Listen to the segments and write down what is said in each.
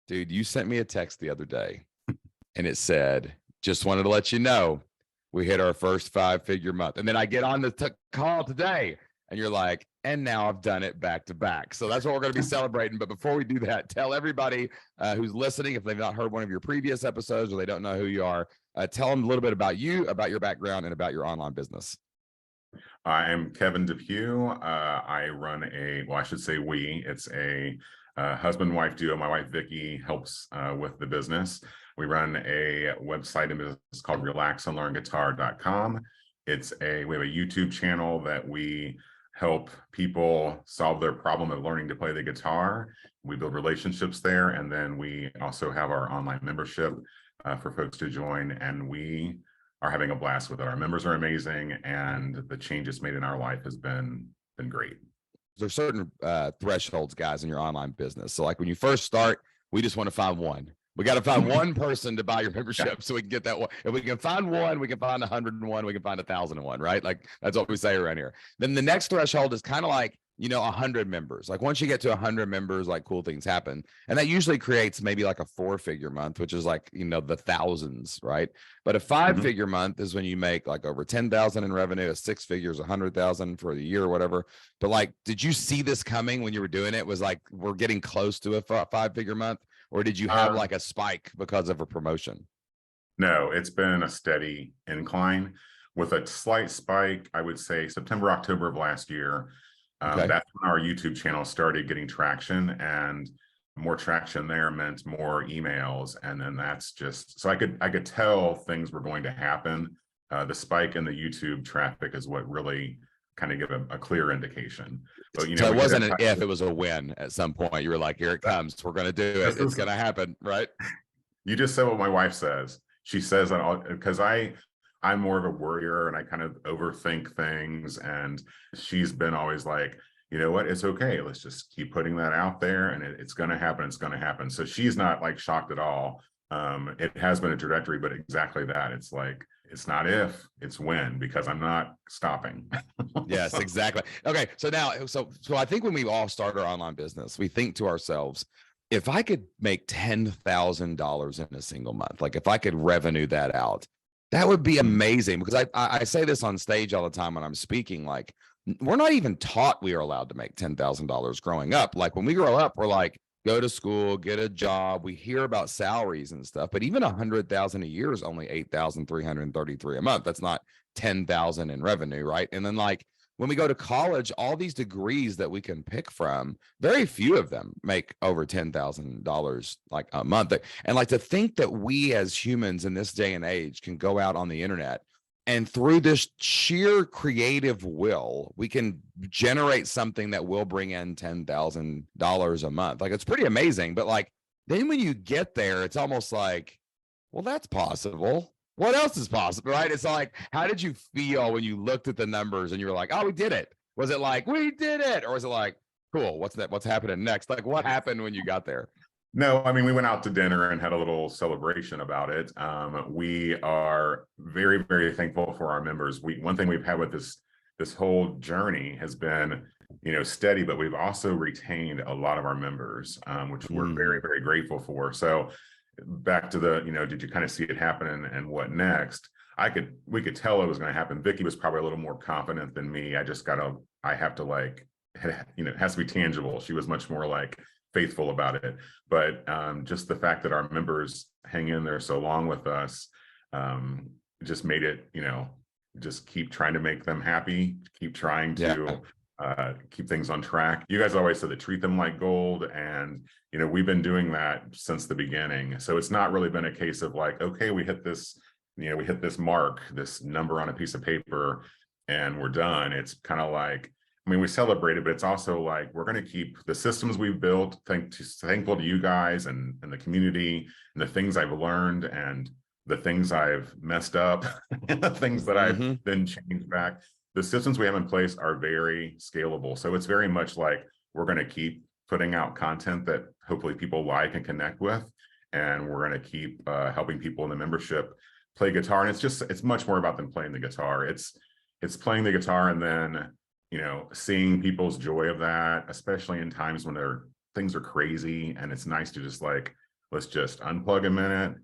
Dude, you sent me a text the other day and it said, just wanted to let you know we hit our first 5-figure month. And then I get on the call today and you're like, and now I've done it back to back. So that's what we're going to be celebrating. But before we do that, tell everybody who's listening, if they've not heard one of your previous episodes or they don't know who you are, tell them a little bit about you, about your background, and about your online business. I'm Kevin Depew. I run I should say it's a husband-wife duo. My wife, Vicky, helps with the business. We run a website and business called relaxandlearnguitar.com. We have a YouTube channel that we help people solve their problem of learning to play the guitar. We build relationships there. And then we also have our online membership for folks to join. And we are having a blast with it. Our members are amazing. And the changes made in our life has been great. There's certain thresholds, guys, in your online business. So like when you first start, we just want to find one. We got to find one person to buy your membership so we can get that one. If we can find one, we can find 101, we can find 1,001, right? Like that's what we say around here. Then the next threshold is kind of like, 100 members. Like once you get to 100 members, like cool things happen. And that usually creates maybe like a 4-figure month, which is like, the thousands, right? But a 5-figure month is when you make like over 10,000 in revenue, a 6 figures, 100,000 for the year or whatever. But like, did you see this coming when you were doing it? Was like, we're getting close to a 5-figure month? Or did you have like a spike because of a promotion? No, it's been a steady incline with a slight spike, I would say September, October of last year. Okay. That's when our YouTube channel started getting traction, and more traction there meant more emails. And then that's just, so I could tell things were going to happen. The spike in the YouTube traffic is what really kind of give a clear indication. But so it wasn't an if, it was a when. At some point you were like, here it comes, we're going to do it, it's going to happen, right? You just said what my wife says. She says that because I'm more of a worrier and I kind of overthink things, and she's been always like, you know what, it's okay, let's just keep putting that out there and it's going to happen. So she's not like shocked at all. It has been a trajectory, but exactly that. It's like, it's not if, it's when, because I'm not stopping. Yes, exactly. Okay. So now, so I think when we all start our online business, we think to ourselves, if I could make $10,000 in a single month, like if I could revenue that out, that would be amazing. Because I say this on stage all the time when I'm speaking, like we're not even taught we are allowed to make $10,000 growing up. Like when we grow up, we're like, go to school, get a job. We hear about salaries and stuff, but even 100,000 a year is only 8,333 a month. That's not 10,000 in revenue, right? And then like when we go to college, all these degrees that we can pick from, very few of them make over $10,000 like a month. And like to think that we as humans in this day and age can go out on the internet and through this sheer creative will, we can generate something that will bring in $10,000 a month. Like it's pretty amazing. But like, then when you get there, it's almost like, well, that's possible. What else is possible, right? It's like, how did you feel when you looked at the numbers and you were like, oh, we did it? Was it like, we did it? Or was it like, cool, what's happening next? Like what happened when you got there? No, I mean, we went out to dinner and had a little celebration about it. We are very, very thankful for our members. One thing we've had with this whole journey has been, steady, but we've also retained a lot of our members, which we're very, very grateful for. So back to the, did you kind of see it happen and what next? We could tell it was going to happen. Vicky was probably a little more confident than me. I have to like, it has to be tangible. She was much more like faithful about it. But just the fact that our members hang in there so long with us just made it, just keep trying to make them happy, keep trying to keep things on track. You guys always said to treat them like gold. And, we've been doing that since the beginning. So it's not really been a case of like, okay, we hit this mark, this number on a piece of paper and we're done. It's kind of like, we celebrated, but it's also like, we're going to keep the systems we've built, thankful to you guys and the community and the things I've learned and the things I've messed up, and the things that I've then changed back. The systems we have in place are very scalable. So it's very much like, we're going to keep putting out content that hopefully people like and connect with. And we're going to keep helping people in the membership play guitar. And it's much more about them playing the guitar. It's playing the guitar and then, seeing people's joy of that, especially in times when things are crazy, and it's nice to just like Let's just unplug a minute.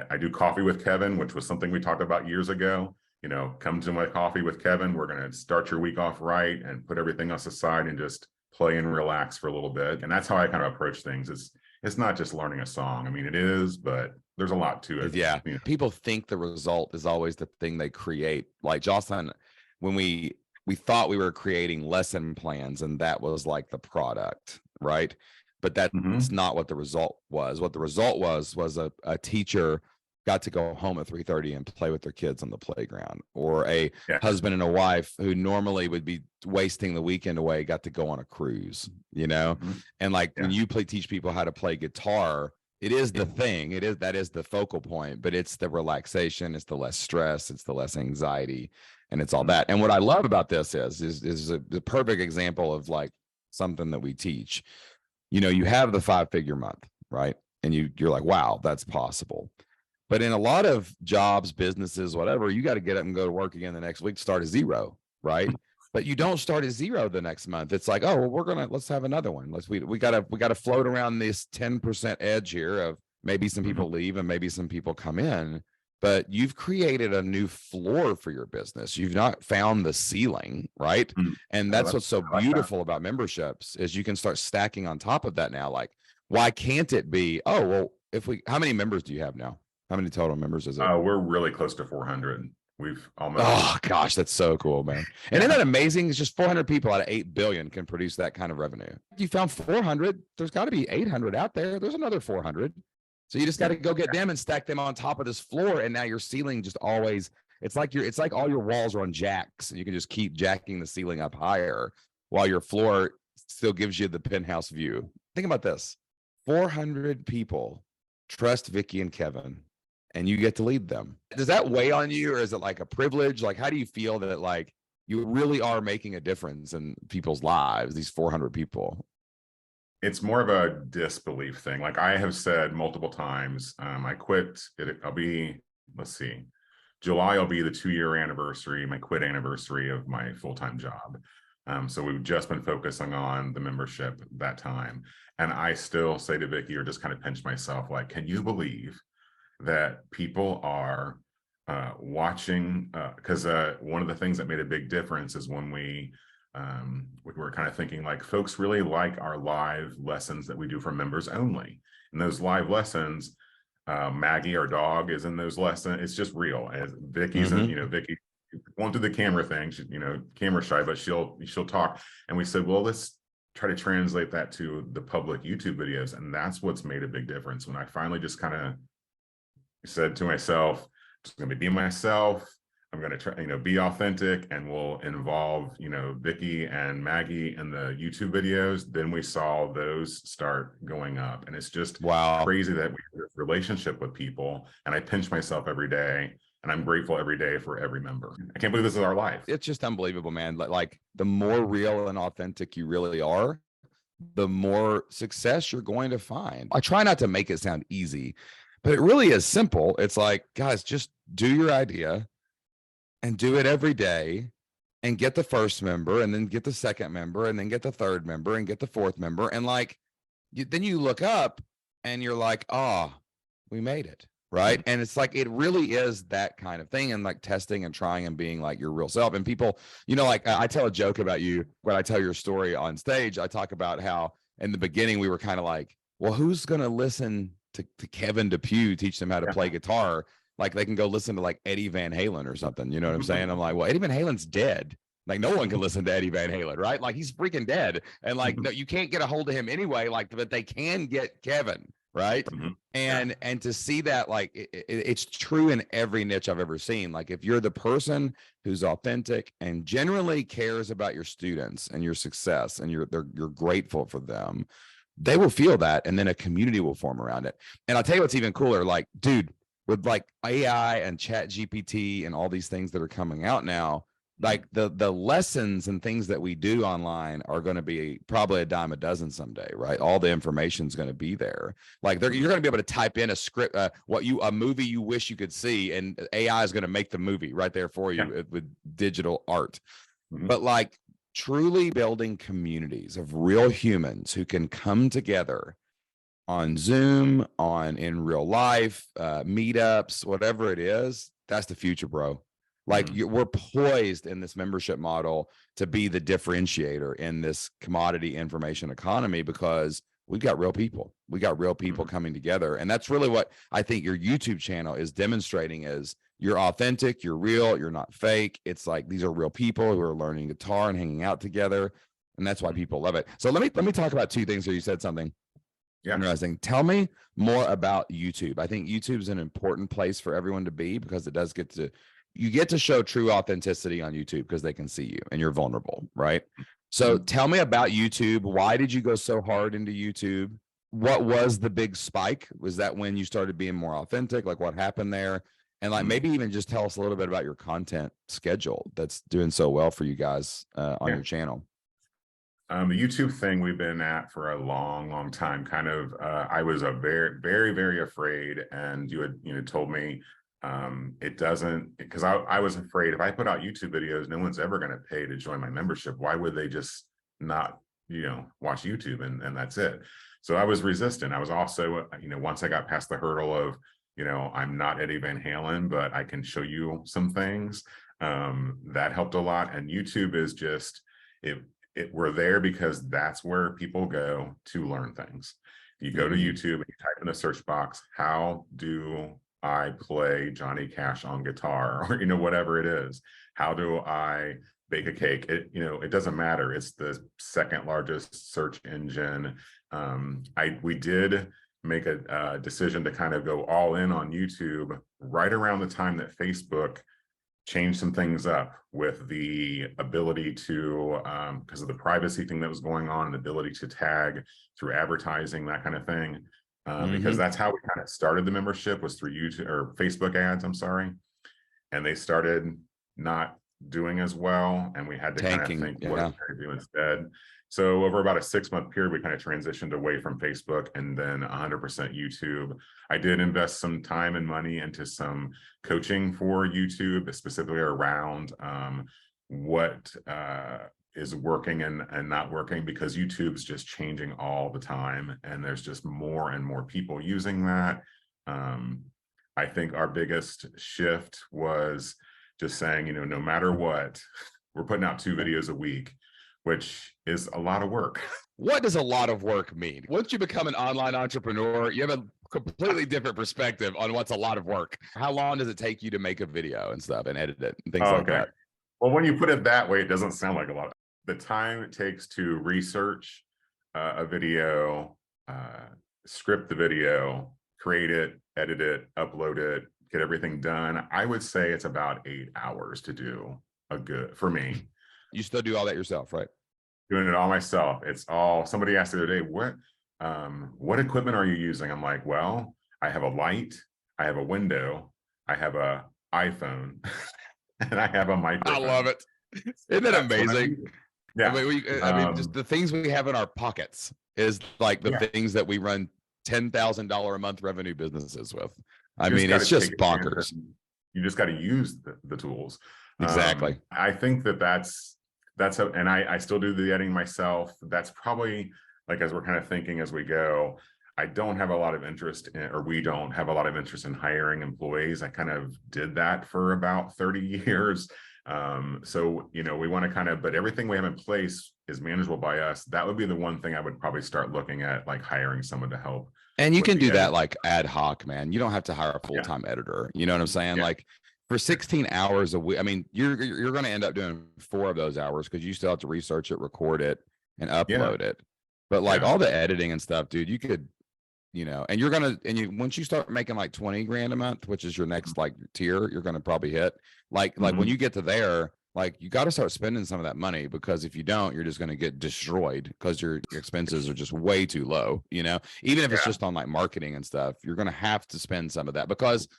I do coffee with Kevin, which was something we talked about years ago. You know, come to my coffee with Kevin. We're going to start your week off right and put everything else aside and just play and relax for a little bit. And that's how I kind of approach things. It's not just learning a song. I mean, it is, but there's a lot to it. Yeah. You know? People think the result is always the thing they create. Like Jocelyn, when we thought we were creating lesson plans and that was like the product, right? But that's not what the result was. What the result was a teacher got to go home at 3:30 and play with their kids on the playground, or a husband and a wife who normally would be wasting the weekend away got to go on a cruise, you know? And like when you teach people how to play guitar, it is the thing. That is the focal point, but it's the relaxation, it's the less stress, it's the less anxiety, and it's all that. And what I love about this is a perfect example of like something that we teach. You know, you have the 5-figure month, right? And you're like, wow, that's possible. But in a lot of jobs, businesses, whatever, you got to get up and go to work again the next week, start at zero, right? But you don't start at zero the next month. It's like, oh, well, let's have another one. We gotta float around this 10% edge here of maybe some people leave and maybe some people come in. But you've created a new floor for your business. You've not found the ceiling, right? And that's what's so beautiful about memberships is you can start stacking on top of that now. Like, why can't it be, oh, well, how many members do you have now? How many total members is it? We're really close to 400. We've almost. Oh gosh, that's so cool, man. And isn't that amazing? It's just 400 people out of 8 billion can produce that kind of revenue. You found 400. There's got to be 800 out there. There's another 400. So you just got to go get them and stack them on top of this floor. And now your ceiling just always, it's like all your walls are on jacks and you can just keep jacking the ceiling up higher while your floor still gives you the penthouse view. Think about this. 400 people trust Vicky and Kevin and you get to lead them. Does that weigh on you, or is it like a privilege? Like, how do you feel that like you really are making a difference in people's lives, these 400 people? It's more of a disbelief thing. Like I have said multiple times, I quit. Let's see, July will be the 2-year anniversary, my quit anniversary of my full-time job. So we've just been focusing on the membership that time. And I still say to Vicky, or just kind of pinch myself, like, can you believe that people are watching? Because one of the things that made a big difference is when we were kind of thinking like folks really like our live lessons that we do for members only. And those live lessons, Maggie, our dog, is in those lessons. It's just real. As Vicky's in, Vicky going through the camera thing, she, camera shy, but she'll talk. And we said, well, let's try to translate that to the public YouTube videos. And that's what's made a big difference. When I finally just kind of said to myself, I'm just going to be myself. I'm going to try, be authentic, and we'll involve, Vicky and Maggie in the YouTube videos. Then we saw those start going up, and it's just crazy that we have a relationship with people. And I pinch myself every day, and I'm grateful every day for every member. I can't believe this is our life. It's just unbelievable, man. Like the more real and authentic you really are, the more success you're going to find. I try not to make it sound easy, but it really is simple. It's like, guys, just do your idea and do it every day and get the first member and then get the second member and then get the third member and get the fourth member. And like, then you look up and you're like, oh, we made it. Right. And it's like, it really is that kind of thing. And like testing and trying and being like your real self. And people, like I tell a joke about you when I tell your story on stage. I talk about how in the beginning we were kind of like, well, who's going to listen to Kevin Depew teach them how to play guitar? Like they can go listen to like Eddie Van Halen or something. You know what I'm saying? I'm like, well, Eddie Van Halen's dead. Like no one can listen to Eddie Van Halen, right? Like he's freaking dead. And like, no, you can't get a hold of him anyway. Like, but they can get Kevin, right? And to see that, like, it's true in every niche I've ever seen. Like if you're the person who's authentic and genuinely cares about your students and your success, and you're grateful for them, they will feel that, and then a community will form around it. And I'll tell you what's even cooler. Like, dude, with like AI and Chat GPT and all these things that are coming out now, like the lessons and things that we do online are going to be probably a dime a dozen someday, right? All the information is going to be there. Like you're going to be able to type in a script, a movie you wish you could see, and AI is going to make the movie right there for you with digital art. But like truly building communities of real humans who can come together on Zoom, in real life, meetups, whatever it is, that's the future, bro. Like we're poised in this membership model to be the differentiator in this commodity information economy, because we've got real people. We got real people coming together. And that's really what I think your YouTube channel is demonstrating, is you're authentic, you're real, you're not fake. It's like, these are real people who are learning guitar and hanging out together. And that's why people love it. So let me talk about two things here. You said something interesting. Tell me more about YouTube. I think YouTube is an important place for everyone to be, because it does you get to show true authenticity on YouTube because they can see you and you're vulnerable, right? So tell me about YouTube. Why did you go so hard into YouTube? What was the big spike? Was that when you started being more authentic? Like, what happened there? And like, maybe even just tell us a little bit about your content schedule that's doing so well for you guys on your channel. The YouTube thing we've been at for a long time. Kind of, I was very afraid, and you had told me it doesn't, because I was afraid if I put out YouTube videos, no one's ever going to pay to join my membership. Why would they just not watch YouTube and that's it? So I was resistant. I was also, once I got past the hurdle of, I'm not Eddie Van Halen, but I can show you some things, that helped a lot. And YouTube is just we're there because that's where people go to learn things. You go to YouTube and you type in the search box, how do I play Johnny Cash on guitar, or whatever it is. How do I bake a cake? It doesn't matter. It's the second largest search engine. We did make a decision to kind of go all in on YouTube right around the time that Facebook changed some things up with the ability to, because of the privacy thing that was going on, and the ability to tag through advertising, that kind of thing. Because that's how we kind of started the membership, was through YouTube or Facebook ads, I'm sorry. And they started not doing as well, and we had to kind of think what to do instead. So over about a 6-month period, we kind of transitioned away from Facebook, and then 100% YouTube. I did invest some time and money into some coaching for YouTube, specifically around what is working and not working, because YouTube's just changing all the time, and there's just more and more people using that. I think our biggest shift was just saying, no matter what, we're putting out 2 videos a week, which is a lot of work. What does a lot of work mean? Once you become an online entrepreneur, you have a completely different perspective on what's a lot of work. How long does it take you to make a video and stuff and edit it and things like that? Well, when you put it that way, it doesn't sound like a lot. The time it takes to research a video, script the video, create it, edit it, upload it, get everything done, I would say it's about 8 hours to do for me. You still do all that yourself, right? Doing it all myself. It's all, somebody asked the other day, what equipment are you using? I'm like, well, I have a light, I have a window, I have a iPhone, and I have a microphone. I love it. Isn't that amazing? Yeah. I mean, just the things we have in our pockets is like the things that we run $10,000 a month revenue businesses with. I mean, it's just bonkers. You just got to use the tools. Exactly. I think that's and I still do the editing myself. That's probably, like, as we're kind of thinking as we go, I don't have a lot of interest in, or we don't have a lot of interest in hiring employees. I kind of did that for about 30 years. So, we want to kind of, but everything we have in place is manageable by us. That would be the one thing I would probably start looking at, like hiring someone to help. And you can do that like ad hoc, man. You don't have to hire a full-time editor. You know what I'm saying? Like, for 16 hours a week, I mean, you're going to end up doing 4 of those hours, because you still have to research it, record it, and upload it. But like all the editing and stuff, dude, you could, and once you start making like 20 grand a month, which is your next like tier, you're going to probably hit like when you get to there, like you got to start spending some of that money, because if you don't, you're just going to get destroyed, because your expenses are just way too low. Even if it's just on like marketing and stuff, you're going to have to spend some of that, because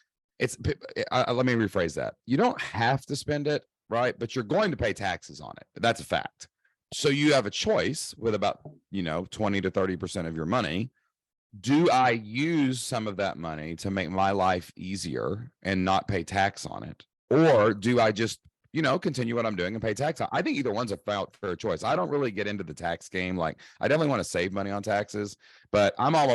let me rephrase that. You don't have to spend it, right? But you're going to pay taxes on it. That's a fact. So you have a choice with about, 20 to 30% of your money. Do I use some of that money to make my life easier and not pay tax on it? Or do I just continue what I'm doing and pay tax. I think either one's a fair choice. I don't really get into the tax game. Like, I definitely want to save money on taxes, but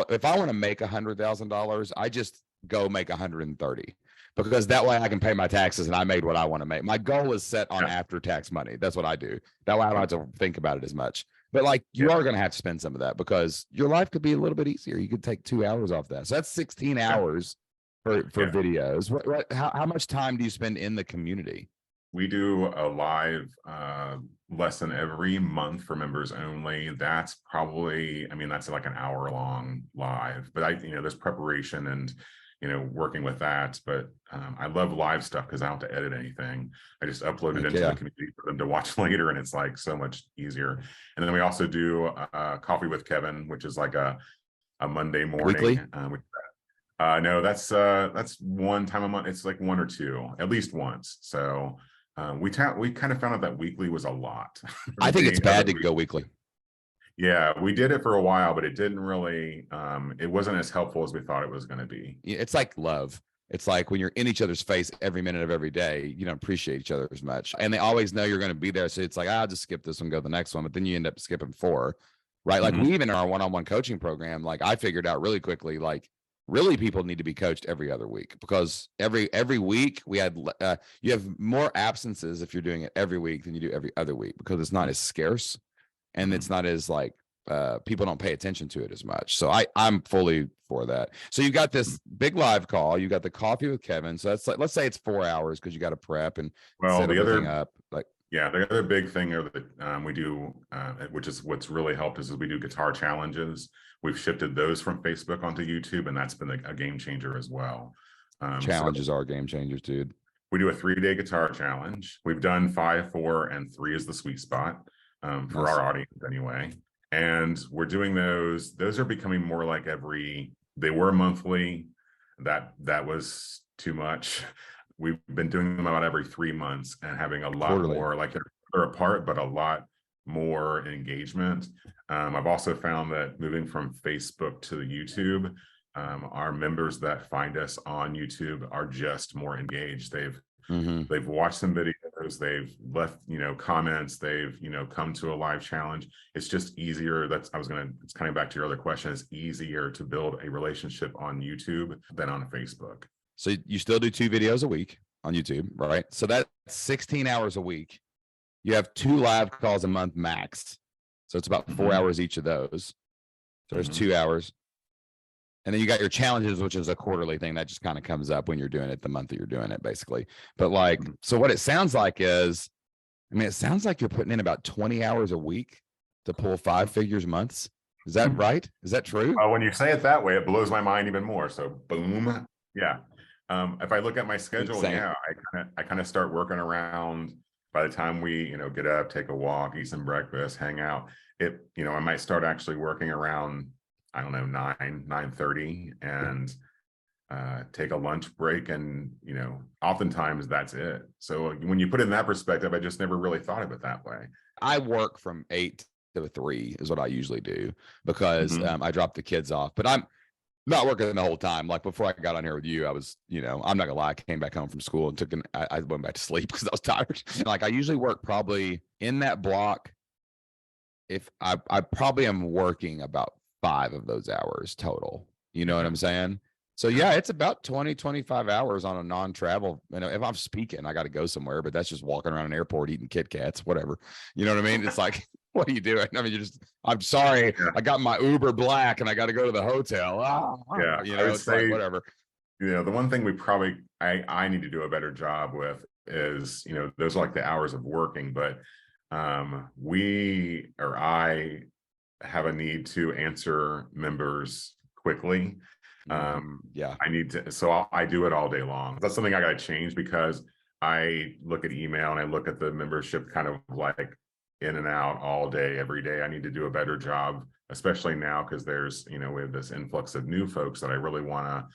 if I want to make $100,000, I just go make 130, because that way I can pay my taxes and I made what I want to make. My goal is set on after tax money. That's what I do. That way I don't have to think about it as much. But like, you are going to have to spend some of that, because your life could be a little bit easier. You could take 2 hours off that. So that's 16 hours for videos. How much time do you spend in the community? We do a live lesson every month for members only. That's probably, I mean, that's like an hour long live, but there's preparation and, working with that. But I love live stuff because I don't have to edit anything. I just upload it into the community for them to watch later, and it's like so much easier. And then we also do Coffee with Kevin, which is like a Monday morning. Weekly? No, that's one time a month. It's like one or two, at least once. So we kind of found out that weekly was a lot. I think it's bad to go weekly. Yeah, we did it for a while, but it didn't really, it wasn't as helpful as we thought it was going to be. It's like love. It's like when you're in each other's face every minute of every day, you don't appreciate each other as much. And they always know you're going to be there. So it's like, I'll just skip this one, go to the next one. But then you end up skipping 4, right? Like we even in our one-on-one coaching program, like I figured out really quickly, like really people need to be coached every other week, because every week we had, you have more absences if you're doing it every week than you do every other week, because it's not as scarce. And it's not as like, people don't pay attention to it as much. So I'm fully for that. So you got this big live call, you got the Coffee with Kevin. So that's like, let's say it's 4 hours, because you got to prep and set everything up. Like, yeah, the other big thing that we do, which is what's really helped, is we do guitar challenges. We've shifted those from Facebook onto YouTube, and that's been a game changer as well. Challenges are game changers, dude. We do a 3-day guitar challenge. We've done 5, 4, and 3 is the sweet spot for our audience anyway. And we're doing those. Those are becoming more like they were monthly. That was too much. We've been doing them about every 3 months and having a lot more, like they're apart, but a lot more engagement. I've also found that moving from Facebook to the YouTube, our members that find us on YouTube are just more engaged. They've watched some videos, they've left, comments, they've, come to a live challenge. It's just easier. It's coming back to your other question. It's easier to build a relationship on YouTube than on Facebook. So you still do 2 videos a week on YouTube, right? So that's 16 hours a week. You have 2 live calls a month max. So it's about 4 hours each of those. So there's 2 hours. And then you got your challenges, which is a quarterly thing that just kind of comes up when you're doing it the month that you're doing it, basically. But like, so what it sounds like is, it sounds like you're putting in about 20 hours a week to pull 5 figures months. Is that right? Is that true? When you say it that way, it blows my mind even more. So boom. Yeah. If I look at my schedule, I kind of start working around. By the time we, get up, take a walk, eat some breakfast, hang out, I might start actually working around, I don't know, 9:30, and take a lunch break. And, oftentimes that's it. So when you put it in that perspective, I just never really thought of it that way. I work from 8 to 3 is what I usually do, because I drop the kids off, but I'm not working the whole time. Like before I got on here with you, I was, I'm not gonna lie, I came back home from school and I went back to sleep because I was tired. Like I usually work probably in that block. If I probably am working about 5 of those hours total, you know what I'm saying? So yeah, it's about 20, 25 hours on a non-travel. If I'm speaking, I got to go somewhere, but that's just walking around an airport, eating Kit Kats, whatever. You know what I mean? It's like, what are you doing? I'm sorry. Yeah. I got my Uber Black and I got to go to the hotel. It's like, whatever. The one thing I need to do a better job with is, those are like the hours of working, but I have a need to answer members quickly. I need to, so I do it all day long. That's something I got to change, because I look at email and I look at the membership kind of like in and out all day, every day. I need to do a better job, especially now, because there's, we have this influx of new folks that I really want to,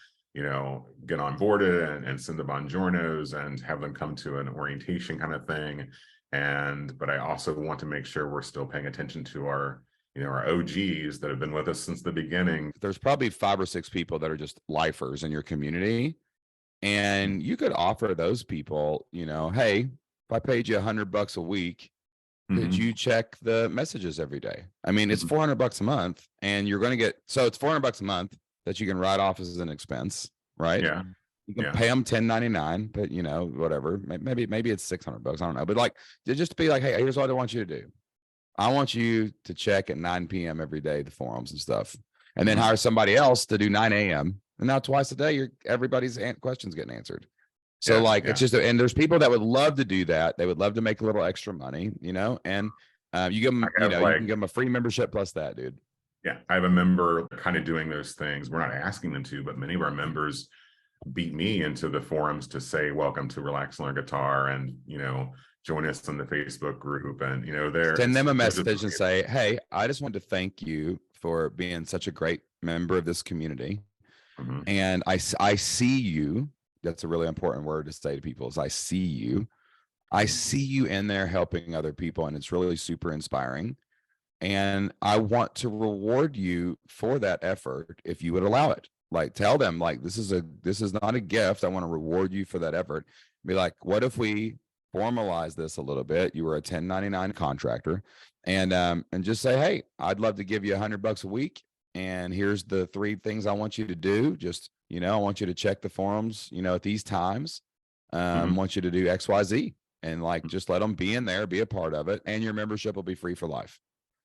get onboarded and send them on journos and have them come to an orientation kind of thing. But I also want to make sure we're still paying attention to our OGs that have been with us since the beginning. There's probably 5 or 6 people that are just lifers in your community. And you could offer those people, hey, if I paid you $100 a week, could Mhm. you check the messages every day? I mean, it's Mhm. $400 a month, and you're going to get, so it's $400 a month that you can write off as an expense, right? Yeah. You can Yeah. pay them 1099, but you know, whatever. Maybe it's $600. I don't know. But like, just to be like, hey, here's what I want you to do. I want you to check at 9 p.m. every day the forums and stuff, and then Mhm. hire somebody else to do 9 a.m. And now twice a day, everybody's questions getting answered. So Yeah. like, Yeah. it's just, and there's people that would love to do that. They would love to make a little extra money, you know, and you give I them, you have know, you like, can give them a free membership plus that, dude. yeah, I have a member kind of doing those things. We're not asking them to, but many of our members beat me into the forums to say, welcome to Relax Learn Guitar, and, you know, join us in the Facebook group. And, you know, Send them a they're just, message and say, hey, I just want to thank you for being such a great member of this community. Mhm. And I see you. That's a really important word to say to people is I see you. I see you in there helping other people, and it's really super inspiring. And I want to reward you for that effort if you would allow it. Like tell them like this is not a gift. I want to reward you for that effort. Be like, what if we formalize this a little bit? You were a 1099 contractor, and just say, hey, I'd love to give you $100 a week. And here's the 3 things I want you to do. Just, you know, I want you to check the forums, you know, at these times. Mhm. Want you to do XYZ, and like just let them be in there, be a part of it, and your membership will be free for life.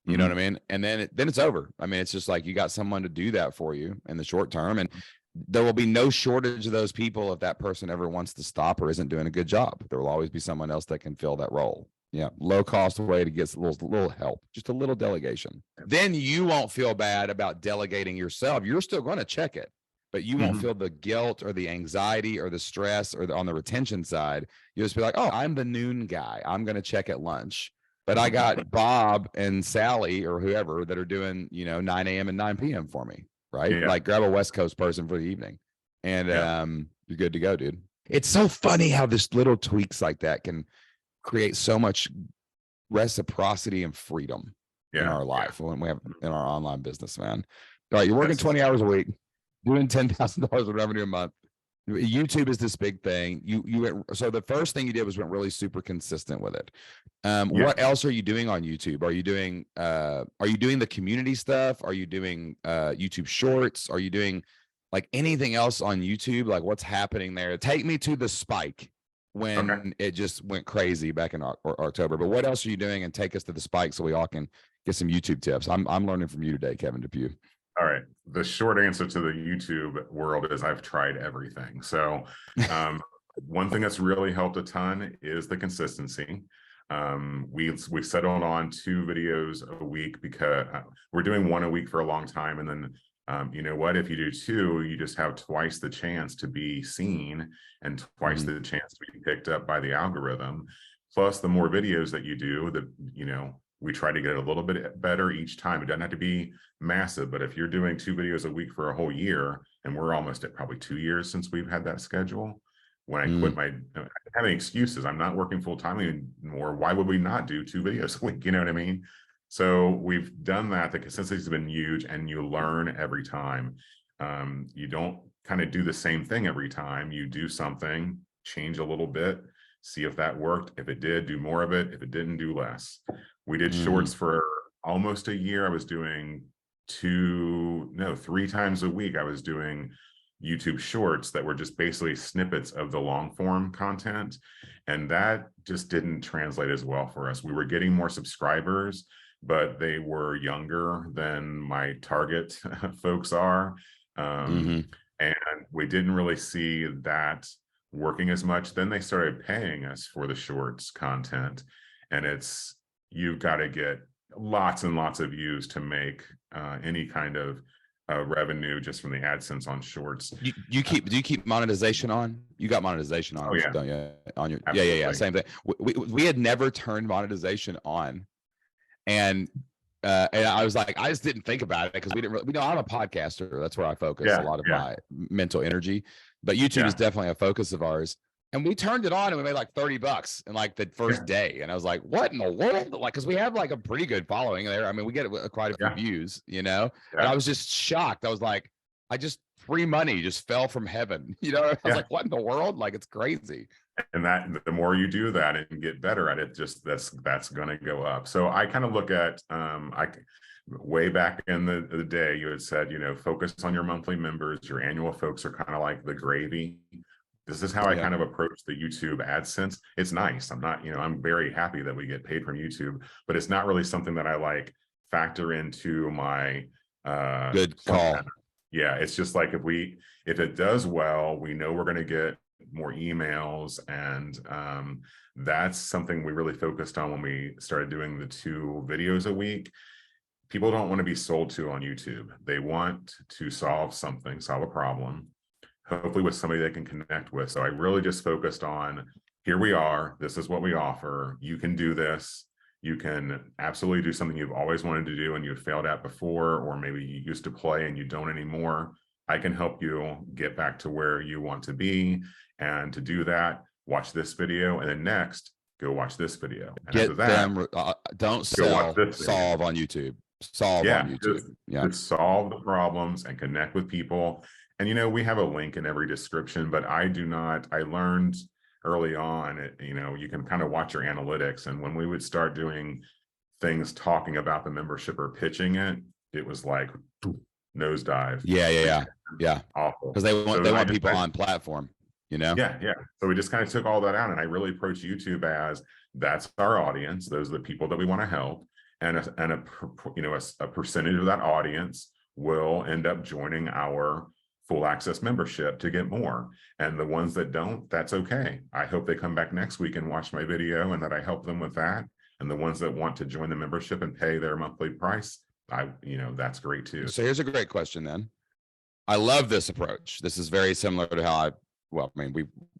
You know what I Mhm. mean? And then it's over. I mean, it's just like you got someone to do that for you in the short term, and there will be no shortage of those people if that person ever wants to stop or isn't doing a good job. There will always be someone else that can fill that role. Yeah, low cost way to get a little help, just a little delegation. Then you won't feel bad about delegating yourself. You're still going to check it, but you won't Mhm. feel the guilt or the anxiety or the stress or on the retention side. You'll just be like, oh, I'm the noon guy. I'm going to check at lunch. But I got Bob and Sally or whoever that are doing, you know, 9 a.m. and 9 p.m. for me, right? Yeah. Like grab a West Coast person for the evening, and Yeah. you're good to go, dude. It's so funny how this little tweaks like that can create so much reciprocity and freedom in Yeah. our Yeah. life when we have in our online business, man. All right, you're working Yes. 20 hours a week, doing $10,000 in revenue a month. YouTube is this big thing. You went, so the first thing you did was went really super consistent with it. Yeah. What else are you doing on YouTube? Are you doing the community stuff? Are you doing YouTube shorts? Are you doing like anything else on YouTube? Like what's happening there? Take me to the spike Okay. when it just went crazy back in October. But what else are you doing? And take us to the spike so we all can get some YouTube tips. I'm learning from you today, Kevin Depew. All right. The short answer to the YouTube world is I've tried everything. So, one thing that's really helped a ton is the consistency. We've settled on 2 videos a week because we're doing 1 a week for a long time, and then you know what? If you do 2, you just have twice the chance to be seen and twice Mhm. the chance to be picked up by the algorithm. Plus, the more videos that you do, we try to get it a little bit better each time. It doesn't have to be massive, but if you're doing 2 videos a week for a whole year, and we're almost at probably 2 years since we've had that schedule. When I quit Mm. I don't have any excuses. I'm not working full time anymore. Why would we not do 2 videos a week? You know what I mean? So we've done that. The consistency has been huge, and you learn every time. You don't kind of do the same thing every time. You do something, change a little bit, see if that worked. If it did, do more of it. If it didn't, do less. We did Mhm. shorts for almost a year. I was doing 3 times a week. I was doing YouTube shorts that were just basically snippets of the long form content. And that just didn't translate as well for us. We were getting more subscribers, but they were younger than my target folks are. Mhm. And we didn't really see that working as much. Then they started paying us for the shorts content. And you've got to get lots and lots of views to make any kind of revenue just from the AdSense on shorts. Do you keep monetization on? You got monetization on, Oh yeah, don't you? On your yeah. absolutely. Same thing. We had never turned monetization on, and I was like, I just didn't think about it because we know I'm a podcaster. That's where I focus a Yeah, lot of yeah, my mental energy. But YouTube is yeah, definitely a focus of ours. And we turned it on and we made like $30 in like the yeah, first day. And I was like, what in the world? Like, because we have like a pretty good following there. I mean, we get quite a few yeah, views, you know? And yeah, I was just shocked. I was like, free money just fell from heaven. You know, I was yeah. like, what in the world? Like, it's crazy. And that the more you do that and get better at it, just that's going to go up. So I kind of look at way back in the day, you had said, you know, focus on your monthly members. Your annual folks are kind of like the gravy. This is how I kind of approach the YouTube AdSense. It's nice. I'm not, you know, I'm very happy that we get paid from YouTube, but it's not really something that I like factor into my good call. plan. Yeah, it's just like if it does well, we know we're going to get more emails, and that's something we really focused on when we started doing the 2 videos a week. People don't want to be sold to on YouTube. They want to solve a problem, hopefully with somebody they can connect with. So I really just focused on, here we are, this is what we offer, you can do this. You can absolutely do something you've always wanted to do and you've failed at before, or maybe you used to play and you don't anymore. I can help you get back to where you want to be. And to do that, watch this video, and then next, go watch this video. And get them, don't sell, solve on YouTube. Solve on YouTube. Just solve the problems and connect with people. And, you know, we have a link in every description, but I learned early on, you know, you can kind of watch your analytics. And when we would start doing things talking about the membership or pitching it, it was like nosedive. Yeah. Awful. Because they want people on platform, you know? Yeah. So we just kind of took all that out, and I really approach YouTube as, that's our audience. Those are the people that we want to help. And a percentage of that audience will end up joining our full access membership to get more. And the ones that don't, that's okay. I hope they come back next week and watch my video, and that I help them with that. And the ones that want to join the membership and pay their monthly price, that's great too. So here's a great question then. I love this approach. This is very similar to how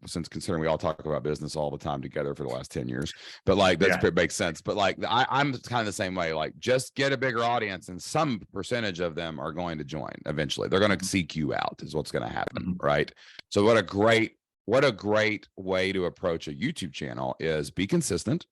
since considering we all talk about business all the time together for the last 10 years, but like, it makes sense. But like, I'm kind of the same way, like, just get a bigger audience and some percentage of them are going to join eventually. They're going to seek you out is what's going to happen. Right. So what a great way to approach a YouTube channel is be consistent.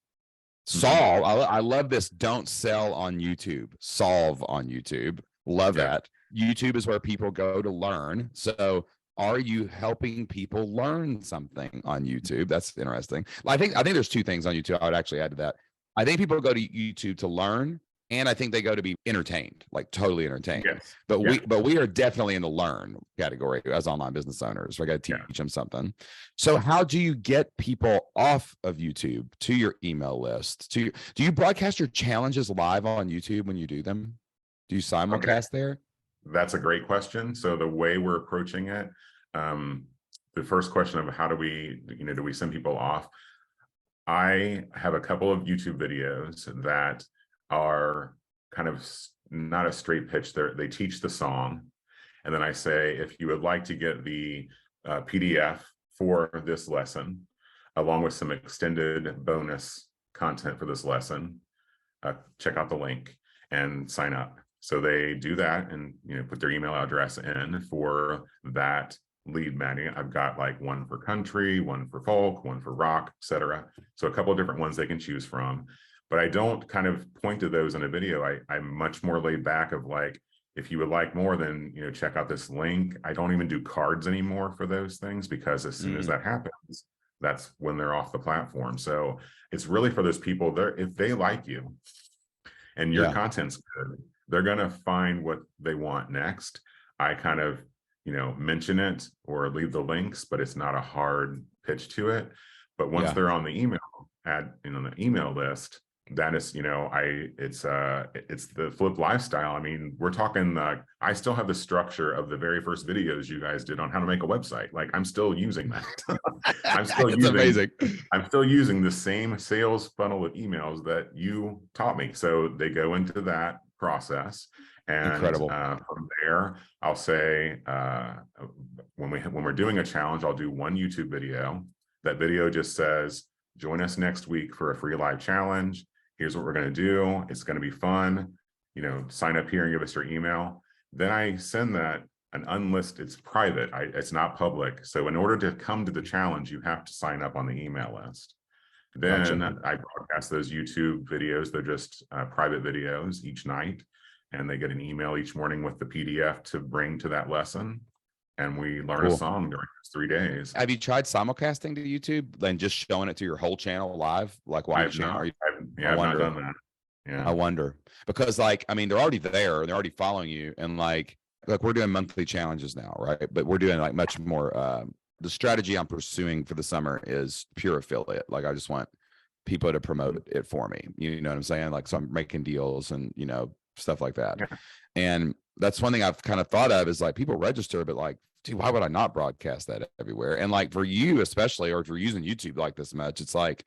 Solve. I love this. Don't sell on YouTube, solve on YouTube. Love that. YouTube is where people go to learn. So are you helping people learn something on YouTube? That's interesting. I think there's 2 things on YouTube I would actually add to that. I think people go to YouTube to learn, and I think they go to be entertained, like totally entertained. Yes. But we are definitely in the learn category as online business owners. We got to teach them something. So how do you get people off of YouTube to your email list? Do you broadcast your challenges live on YouTube when you do them? Do you simulcast there? That's a great question. So the way we're approaching it, the first question of how do we send people off? I have a couple of YouTube videos that are kind of not a straight pitch. They teach the song. And then I say, if you would like to get the PDF for this lesson, along with some extended bonus content for this lesson, check out the link and sign up. So they do that and put their email address in for that lead magnet. I've got like one for country, one for folk, one for rock, etc. So a couple of different ones they can choose from. But I don't kind of point to those in a video. I'm much more laid back of like, if you would like more, then check out this link. I don't even do cards anymore for those things, because as soon as that happens, that's when they're off the platform. So it's really for those people there. If they like you and your content's good, they're going to find what they want next. I kind of, mention it or leave the links, but it's not a hard pitch to it. But once they're on the email the email list, that is, it's the flip lifestyle. I mean, we're talking, I still have the structure of the very first videos you guys did on how to make a website. Like, I'm still using that. I'm still using the same sales funnel of emails that you taught me. So they go into that process. And incredible. From there, I'll say, when we're doing a challenge, I'll do one YouTube video. That video just says, join us next week for a free live challenge. Here's what we're going to do. It's going to be fun. Sign up here and give us your email. Then I send that an unlisted, it's private. It's not public. So in order to come to the challenge, you have to sign up on the email list. Then I broadcast those YouTube videos. They're just private videos each night. And they get an email each morning with the PDF to bring to that lesson. and we learn a Cool. song during those 3 days. Have you tried simulcasting to YouTube and just showing it to your whole channel live? Like while you're sharing? I've not done that. Yeah. I wonder, because like, I mean, they're already there and they're already following you, and like we're doing monthly challenges now, right? But we're doing like much more. The strategy I'm pursuing for the summer is pure affiliate. Like I just want people to promote it for me. You know what I'm saying? Like, so I'm making deals and, you know, stuff like that. Yeah. And that's one thing I've kind of thought of is like people register, but like, dude, why would I not broadcast that everywhere? And like for you, especially, or if you're using YouTube like this much, it's like,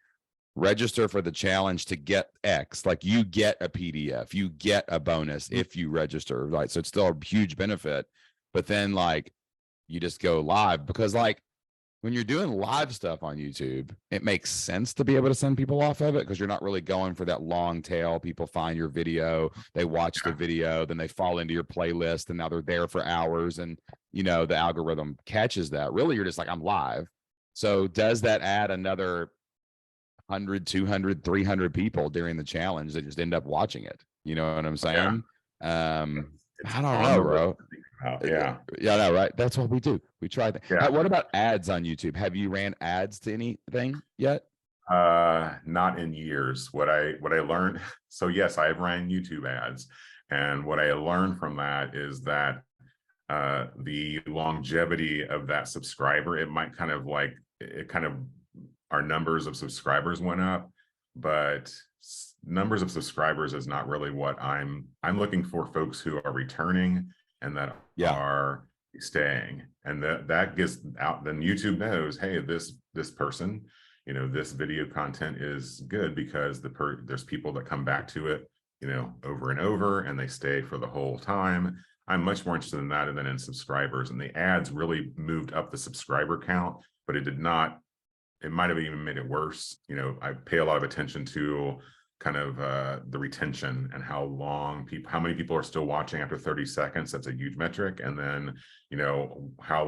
register for the challenge to get X. Like you get a PDF, you get a bonus if you register, right? So it's still a huge benefit, but then like you just go live, because like when you're doing live stuff on YouTube, it makes sense to be able to send people off of it, because you're not really going for that long tail. People find your video, they watch the video, then they fall into your playlist, and now they're there for hours, and you know the algorithm catches that. Really, you're just like, I'm live. So does that add another 100, 200, 300 people during the challenge that just end up watching it? You know what I'm saying? Yeah. I don't know, bro. Yeah. Yeah, no, right. That's what we do. We try that. Yeah. What about ads on YouTube? Have you ran ads to anything yet? Not in years. What I learned, so yes, I have ran YouTube ads, and what I learned from that is that the longevity of that subscriber, it might kind of like, it kind of, our numbers of subscribers went up, but numbers of subscribers is not really what I'm looking for. Folks who are returning and that are staying, and that gets out. Then YouTube knows, hey, this person, you know, this video content is good because there's people that come back to it, you know, over and over, and they stay for the whole time. I'm much more interested in that than in subscribers. And the ads really moved up the subscriber count, but it did not. It might have even made it worse. You know, I pay a lot of attention to kind of the retention and how many people are still watching after 30 seconds. That's a huge metric. And then, you know, how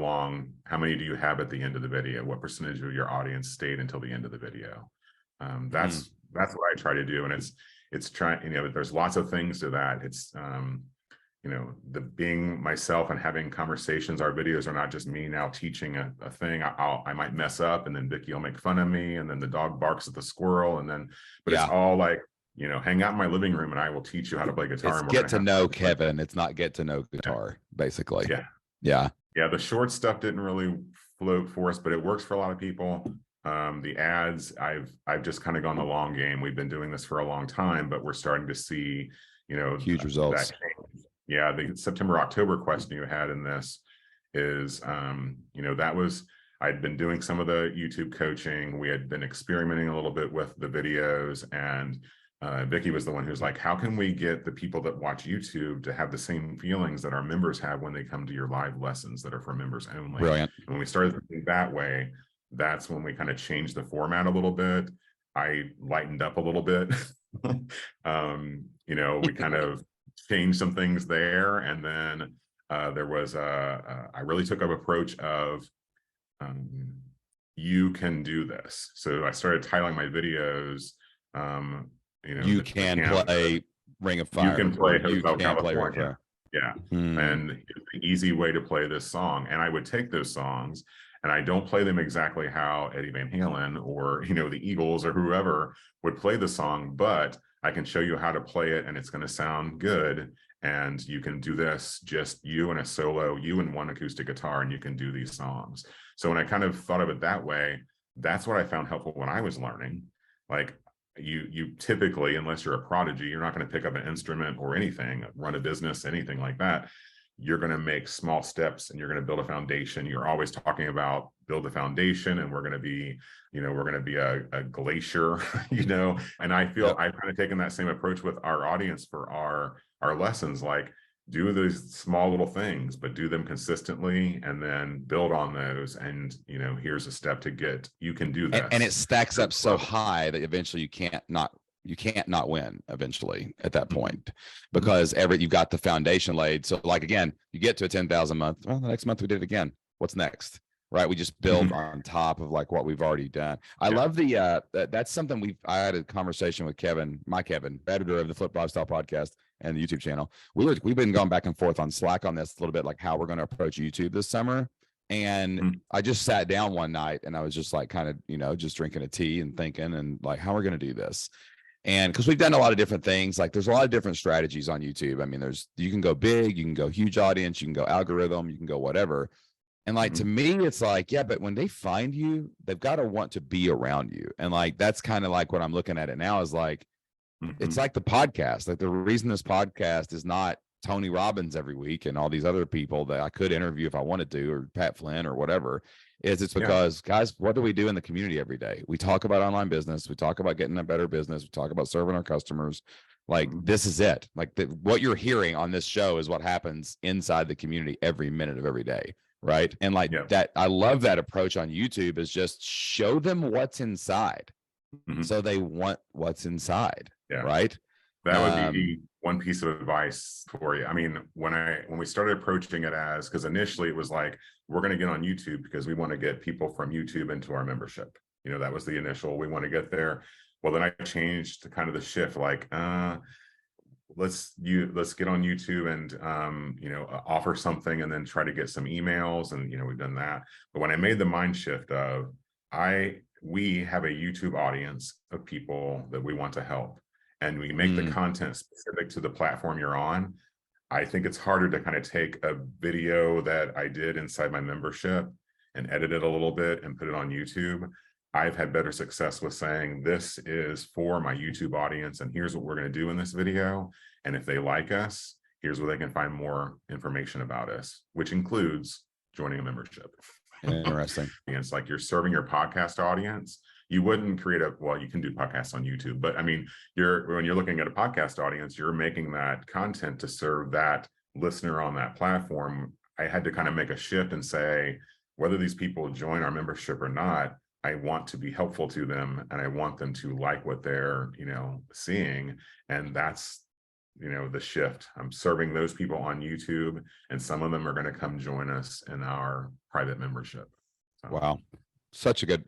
many do you have at the end of the video? What percentage of your audience stayed until the end of the video? That's what I try to do. And it's trying, you know, there's lots of things to that. It's, you know, being myself and having conversations. Our videos are not just me now teaching a thing. I might mess up, and then Vicky will make fun of me, and then the dog barks at the squirrel, and then, but it's all like, you know, hang out in my living room and I will teach you how to play guitar. It's get to know Kevin. It's not get to know guitar, basically. Yeah. The short stuff didn't really float for us, but it works for a lot of people. The ads, I've just kind of gone the long game. We've been doing this for a long time, but we're starting to see, you know, huge results. Yeah, the September-October question you had in this is, you know, that was, I'd been doing some of the YouTube coaching. We had been experimenting a little bit with the videos, and Vicky was the one who's like, how can we get the people that watch YouTube to have the same feelings that our members have when they come to your live lessons that are for members only? Brilliant. And when we started thinking that way, that's when we kind of changed the format a little bit. I lightened up a little bit. You know, we kind of changed some things there, and then there was I really took an approach of you can do this. So I started titling my videos, you know, you can play Ring of Fire. You can play Hotel California. Yeah. And it's the easy way to play this song. And I would take those songs, and I don't play them exactly how Eddie Van Halen or, you know, the Eagles or whoever would play the song, but I can show you how to play it, and it's going to sound good. And you can do this, just you and a solo, you and one acoustic guitar, and you can do these songs. So when I kind of thought of it that way, that's what I found helpful when I was learning. Like, you typically, unless you're a prodigy, you're not going to pick up an instrument or anything, run a business, anything like that. You're going to make small steps, and you're going to build a foundation. You're always talking about build a foundation, and we're going to be, you know, we're going to be a glacier, you know. And I feel I've kind of taken that same approach with our audience for our lessons. Like, do those small little things, but do them consistently, and then build on those. And, you know, here's a step to get, you can do this. And it stacks up so high that eventually you can't not win eventually at that point, because you've got the foundation laid. So like, again, you get to a 10,000 month. Well, the next month we did it again. What's next? Right. We just build on top of like what we've already done. I love that's something I had a conversation with Kevin, editor of the Flip Lifestyle podcast. and the YouTube channel. We've been going back and forth on Slack on this a little bit, like how we're going to approach YouTube this summer. And I just sat down one night and I was just like, kind of, you know, just drinking a tea and thinking and like, how we're going to do this. And because we've done a lot of different things, like there's a lot of different strategies on YouTube. I mean, you can go big, you can go huge audience, you can go algorithm, you can go whatever. And like, to me, it's like, yeah, but when they find you, they've got to want to be around you. And like, that's kind of like what I'm looking at it now is like, it's like the podcast. Like the reason this podcast is not Tony Robbins every week and all these other people that I could interview if I wanted to, or Pat Flynn or whatever, is it's because guys, what do we do in the community every day? We talk about online business. We talk about getting a better business. We talk about serving our customers. Like this is it. Like what you're hearing on this show is what happens inside the community every minute of every day. Right. And like that, I love that approach on YouTube is just show them what's inside. So they want what's inside. Right. That would be one piece of advice for you. I mean, when we started approaching it as, because initially it was like, we're going to get on YouTube because we want to get people from YouTube into our membership. You know, that was the initial, we want to get there. Well, then I changed to kind of the shift, like, let's get on YouTube and you know, offer something and then try to get some emails, and you know, we've done that. But when I made the mind shift of we have a YouTube audience of people that we want to help, and we make the content specific to the platform you're on, I think it's harder to kind of take a video that I did inside my membership and edit it a little bit and put it on YouTube. I've had better success with saying, this is for my YouTube audience, and here's what we're going to do in this video. And if they like us, here's where they can find more information about us, which includes joining a membership. Interesting. And it's like you're serving your podcast audience. You wouldn't create well, you can do podcasts on YouTube, but I mean, when you're looking at a podcast audience, you're making that content to serve that listener on that platform. I had to kind of make a shift and say, whether these people join our membership or not, I want to be helpful to them, and I want them to like what they're, you know, seeing. And that's, you know, the shift. I'm serving those people on YouTube, and some of them are going to come join us in our private membership. So. Wow. That's such a good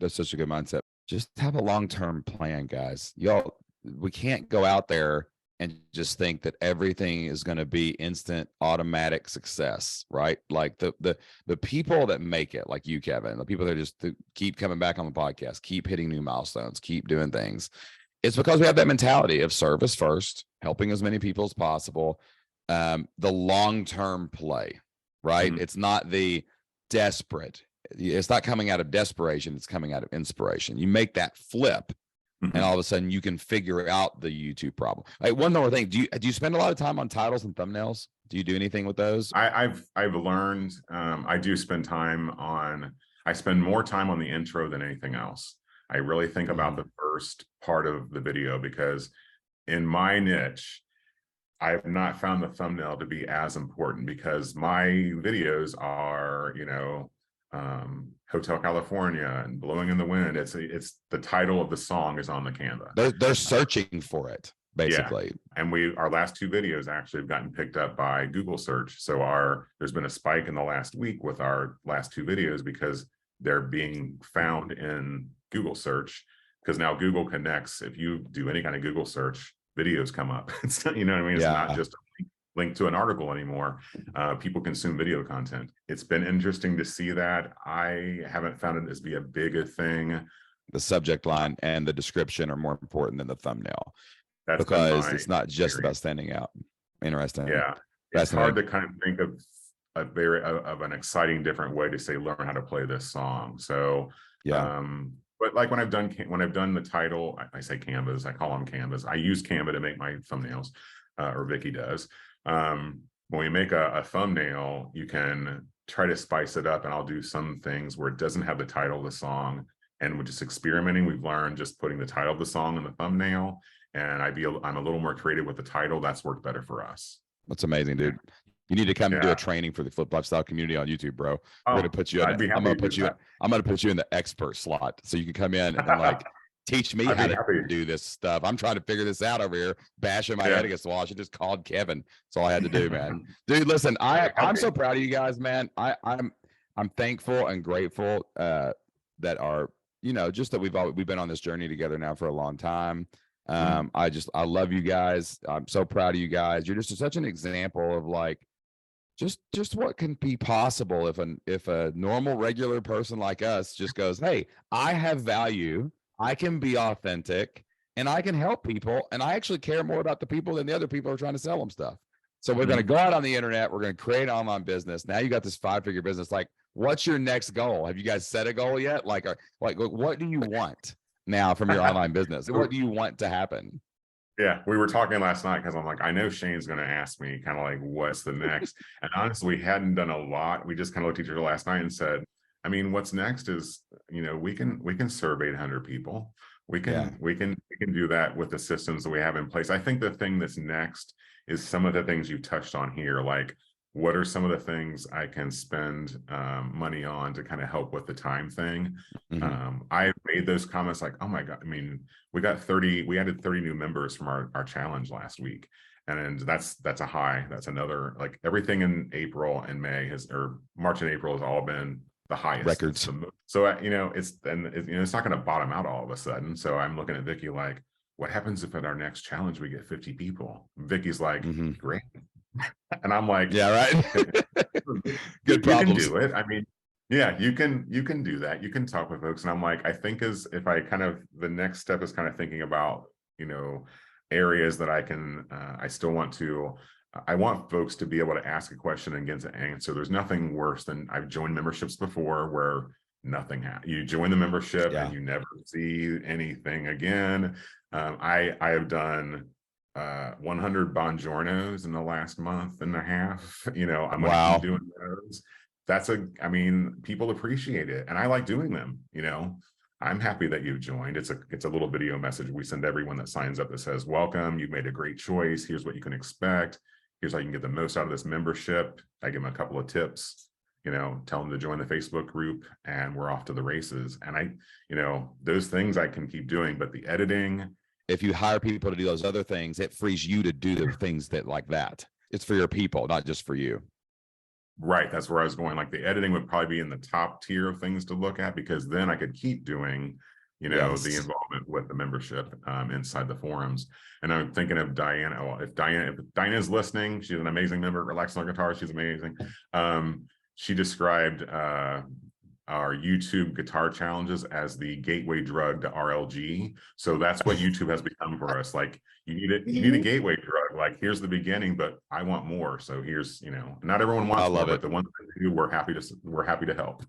mindset. Just have a long-term plan, guys. Y'all, we can't go out there and just think that everything is going to be instant automatic success, right? Like the people that make it, like you, Kevin, the people that just keep coming back on the podcast, keep hitting new milestones, keep doing things. It's because we have that mentality of service first, helping as many people as possible. The long-term play, right? It's not the desperate. It's not coming out of desperation. It's coming out of inspiration. You make that flip, and all of a sudden you can figure out the YouTube problem. Like, one more thing, do you spend a lot of time on titles and thumbnails? Do you do anything with those? I've learned, I do spend time on, I spend more time on the intro than anything else. I really think about the first part of the video, because in my niche, I have not found the thumbnail to be as important, because my videos are, you know, Hotel California and Blowing in the Wind. It's the title of the song is on the canvas. They're searching for it, basically. Yeah. And our last two videos actually have gotten picked up by Google search. So there's been a spike in the last week with our last two videos, because they're being found in Google search, because now Google connects. If you do any kind of Google search, videos come up. It's not, you know what I mean? It's not just a link to an article anymore. People consume video content. It's been interesting to see that. I haven't found it as be a big a thing. The subject line and the description are more important than the thumbnail. That's because it's not just about standing out. Interesting. Yeah. It's hard to kind of think of of an exciting different way to say, learn how to play this song. So but like when I've done the title, I say Canvas, I call them Canvas. I use Canva to make my thumbnails, or Vicky does. When we make a thumbnail, you can try to spice it up, and I'll do some things where it doesn't have the title of the song. And we're just experimenting. We've learned just putting the title of the song in the thumbnail, and I'm a little more creative with the title. That's worked better for us. That's amazing, dude. You need to come do a training for the Flip Lifestyle community on YouTube, bro. We're gonna put you in. I'm gonna put you in the expert slot, so you can come in and like teach me how to do this stuff. I'm trying to figure this out over here, bashing my head against the wall. I should just called Kevin. That's all I had to do, man. Dude, listen, I'm so proud of you guys, man. I'm thankful and grateful that our, you know, just that we've been on this journey together now for a long time. I love you guys. I'm so proud of you guys. You're just such an example of like, just what can be possible if a normal regular person like us just goes, hey, I have value, I can be authentic, and I can help people, and I actually care more about the people than the other people who are trying to sell them stuff. So we're going to go out on the internet, we're going to create an online business. Now you got this 5-figure business. Like, what's your next goal? Have you guys set a goal yet? Like what do you want now from your online business? What do you want to happen? Yeah, we were talking last night because I'm like, I know Shane's going to ask me kind of like, what's the next? And honestly, we hadn't done a lot. We just kind of looked at each other last night and said, I mean, what's next is, we can serve 800 people. We can do that with the systems that we have in place. I think the thing that's next is some of the things you touched on here, like what are some of the things I can spend money on to kind of help with the time thing. I made those comments like, oh my God, I mean, we added 30 new members from our challenge last week. And that's a high. That's another, like everything in April and May or March and April has all been the highest records. So it's not going to bottom out all of a sudden. So I'm looking at Vicky like, what happens if at our next challenge we get 50 people? Vicky's like, great. And I'm like, yeah, right. Good problems. You can do it. I mean, yeah, you can do that. You can talk with folks. And I'm like, I think the next step is kind of thinking about, areas that I want folks to be able to ask a question and get an answer. There's nothing worse than I've joined memberships before where nothing happens. You join the membership and you never see anything again. I have done 100 Bongiornos in the last month and a half. I'm gonna keep doing those. People appreciate it, and I like doing them. I'm happy that you've joined. It's a little video message we send everyone that signs up that says, welcome, you've made a great choice. Here's what you can expect. Here's how you can get the most out of this membership. I give them a couple of tips, tell them to join the Facebook group, and we're off to the races. And those things I can keep doing, but the editing. If you hire people to do those other things, it frees you to do the things that like that. It's for your people, not just for you. Right. That's where I was going. Like the editing would probably be in the top tier of things to look at, because then I could keep doing, the involvement with the membership inside the forums. And I'm thinking of Diana. Oh, if Diana is listening, she's an amazing member. Relax on Guitar. She's amazing. She described our YouTube guitar challenges as the gateway drug to RLG. So that's what YouTube has become for us. Like you need a gateway drug. Like here's the beginning, but I want more. So here's, not everyone wants more, but the ones that do, we're happy to help.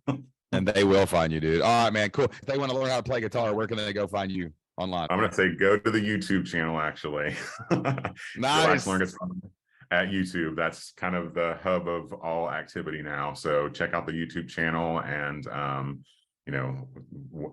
And they will find you, dude. All right, man, cool. If they want to learn how to play guitar, where can they go find you online? I'm going to say go to the YouTube channel, actually. Nice. At YouTube. That's kind of the hub of all activity now. So check out the YouTube channel and,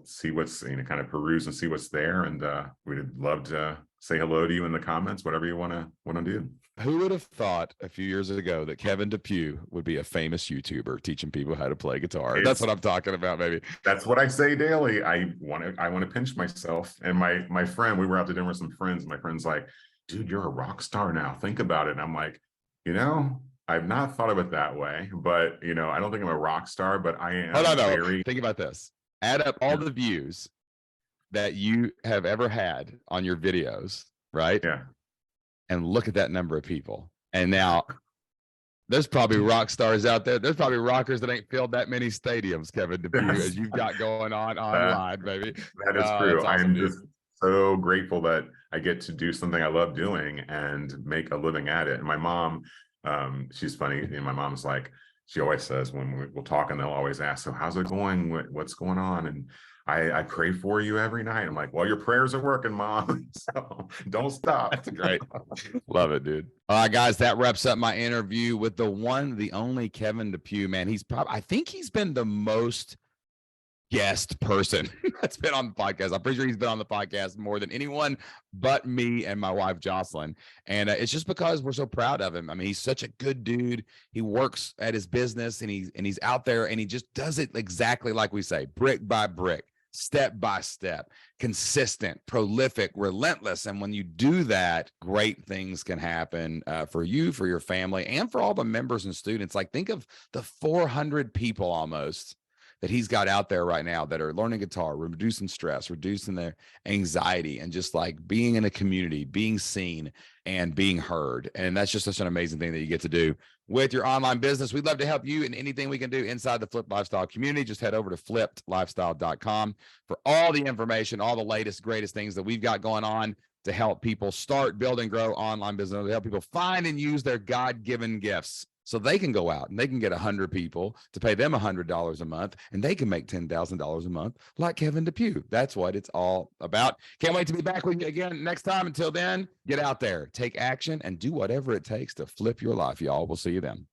see what's, kind of peruse and see what's there. And we'd love to say hello to you in the comments, whatever you want to do. Who would have thought a few years ago that Kevin Depew would be a famous YouTuber teaching people how to play guitar? That's what I'm talking about, baby. That's what I say daily. I want to pinch myself. And my friend, we were out to dinner with some friends. And my friend's like, dude, you're a rock star now. Think about it. And I'm like, I've not thought of it that way, but I don't think I'm a rock star, but I am. No. Think about this. Add up all the views that you have ever had on your videos, right? Yeah. And look at that number of people. And now there's probably rock stars out there. There's probably rockers that ain't filled that many stadiums, Kevin Depew, as you've got going on online, baby. That is true. Awesome, I'm just so grateful that I get to do something I love doing and make a living at it. And my mom, she's funny. And my mom's like, she always says when we'll talk and they'll always ask, so how's it going? What's going on? And I pray for you every night. I'm like, well, your prayers are working, Mom. So don't stop. That's great. Love it, dude. All right, guys, that wraps up my interview with the one, the only Kevin Depew, man. I think he's been the most guest person that's been on the podcast. I'm pretty sure he's been on the podcast more than anyone but me and my wife, Jocelyn. And it's just because we're so proud of him. I mean, he's such a good dude. He works at his business and he's out there and he just does it exactly like we say, brick by brick, step by step, consistent, prolific, relentless. And when you do that, great things can happen for you, for your family, and for all the members and students. Like think of the 400 people almost that he's got out there right now that are learning guitar, reducing stress, reducing their anxiety, and just like being in a community, being seen and being heard. And that's just such an amazing thing that you get to do with your online business. We'd love to help you in anything we can do inside the Flipped Lifestyle community. Just head over to flippedlifestyle.com for all the information, all the latest, greatest things that we've got going on to help people start, build, and grow online business, to help people find and use their God-given gifts so they can go out and they can get 100 people to pay them $100 a month, and they can make $10,000 a month like Kevin Depew. That's what it's all about. Can't wait to be back with you again next time. Until then, get out there, take action, and do whatever it takes to flip your life, y'all. We'll see you then.